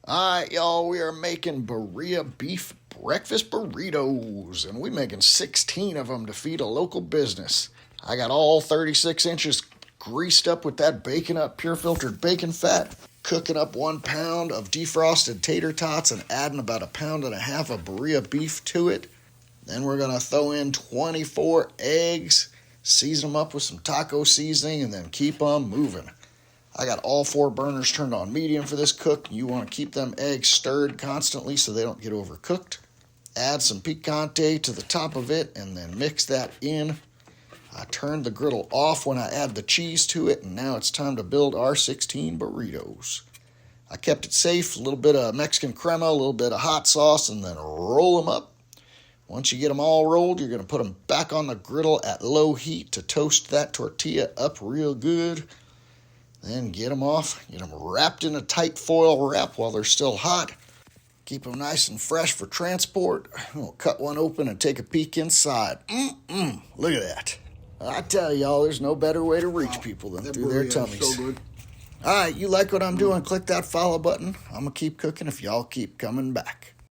Alright, y'all, we are making Birria Beef Breakfast Burritos, and we're making 16 of them to feed a local business. I got all 36 inches greased up with that bacon up, pure filtered bacon fat, cooking up 1 pound of defrosted tater tots and adding about 1.5 pounds of Birria beef to it. Then we're going to throw in 24 eggs, season them up with some taco seasoning, and then keep on moving. I got all 4 burners turned on medium for this cook. You want to keep them eggs stirred constantly so they don't get overcooked. Add some picante to the top of it and then mix that in. I turned the griddle off when I add the cheese to it, and now it's time to build our 16 burritos. I kept it safe, a little bit of Mexican crema, a little bit of hot sauce, and then roll them up. Once you get them all rolled, you're going to put them back on the griddle at low heat to toast that tortilla up real good. Then get them off, get them wrapped in a tight foil wrap while they're still hot. Keep them nice and fresh for transport. We'll cut one open and take a peek inside. Look at that. I tell y'all, there's no better way to reach people than through their tummies. So good. All right, you like what I'm doing? Click that follow button. I'm going to keep cooking if y'all keep coming back.